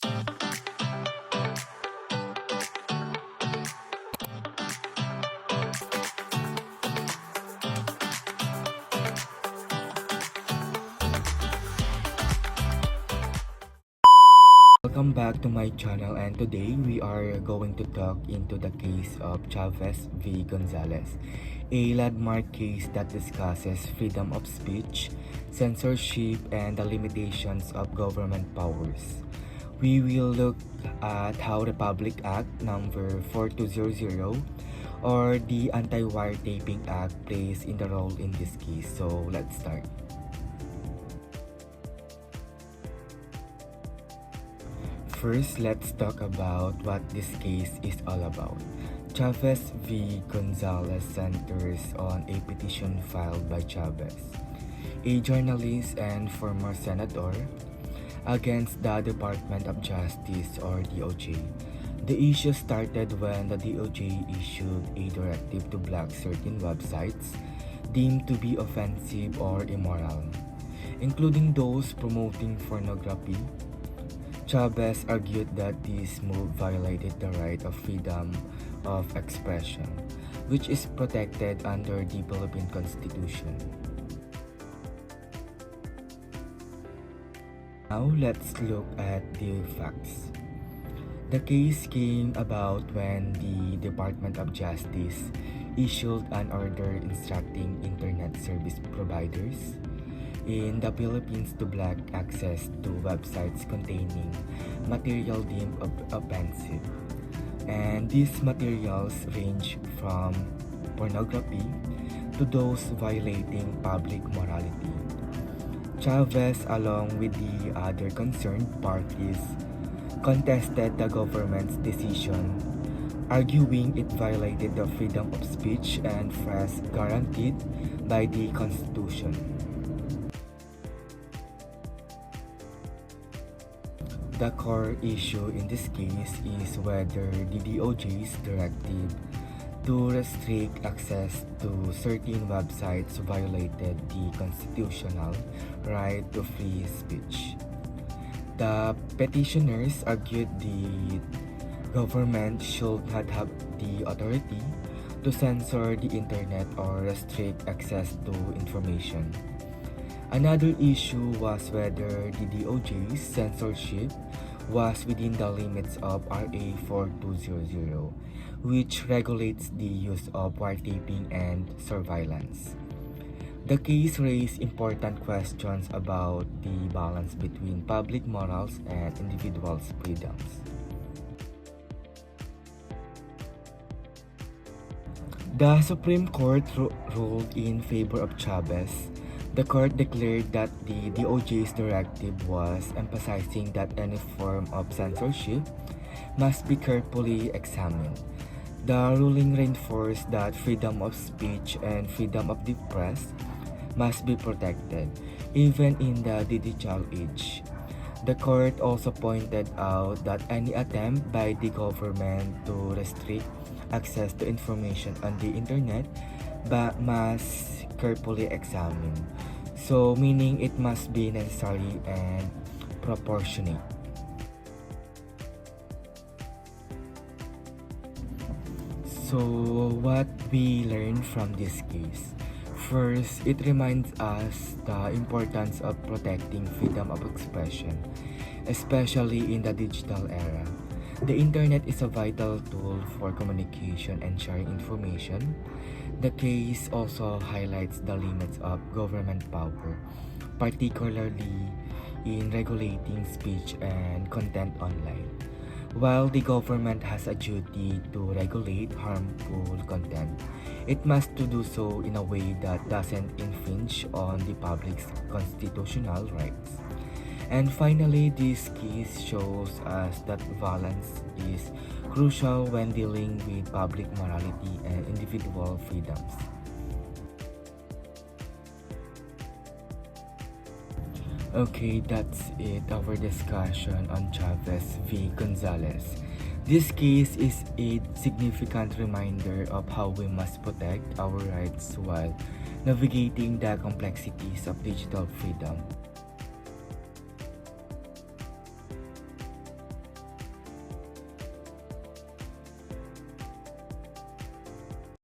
Welcome back to my channel, and today we are going to talk into the case of Chavez v. Gonzalez, a landmark case that discusses freedom of speech, censorship, and the limitations of government powers. We will look at how Republic Act number 4200 or the Anti-Wiretapping Act plays in the role in this case. So let's start. First, let's talk about what this case is all about. Chavez v. Gonzalez centers on a petition filed by Chavez, a journalist and former senator, against the Department of Justice or DOJ. The issue started when the DOJ issued a directive to block certain websites deemed to be offensive or immoral, including those promoting pornography. Chavez argued that this move violated the right of freedom of expression, which is protected under the Philippine Constitution. Now let's look at the facts. The case came about when the Department of Justice issued an order instructing internet service providers in the Philippines to block access to websites containing material deemed offensive. And these materials range from pornography to those violating public morality. Chavez, along with the other concerned parties, contested the government's decision, arguing it violated the freedom of speech and press guaranteed by the Constitution. The core issue in this case is whether the DOJ's directive to restrict access to certain websites violated the constitutional right to free speech. The petitioners argued the government should not have the authority to censor the internet or restrict access to information. Another issue was whether the DOJ's censorship was within the limits of RA 4200, which regulates the use of wiretapping and surveillance. The case raised important questions about the balance between public morals and individuals' freedoms. The Supreme Court ruled in favor of Chavez. The court declared that the DOJ's directive was emphasizing that any form of censorship must be carefully examined. The ruling reinforced that freedom of speech and freedom of the press must be protected, even in the digital age. The court also pointed out that any attempt by the government to restrict access to information on the internet must carefully examined, so meaning it must be necessary and proportionate. So what we learn from this case? First, it reminds us the importance of protecting freedom of expression, especially in the digital era. The internet is a vital tool for communication and sharing information. The case also highlights the limits of government power, particularly in regulating speech and content online. While the government has a duty to regulate harmful content, it must do so in a way that doesn't infringe on the public's constitutional rights. And finally, this case shows us that balance is crucial when dealing with public morality and individual freedoms. Okay, that's it, our discussion on Chavez v. Gonzalez. This case is a significant reminder of how we must protect our rights while navigating the complexities of digital freedom.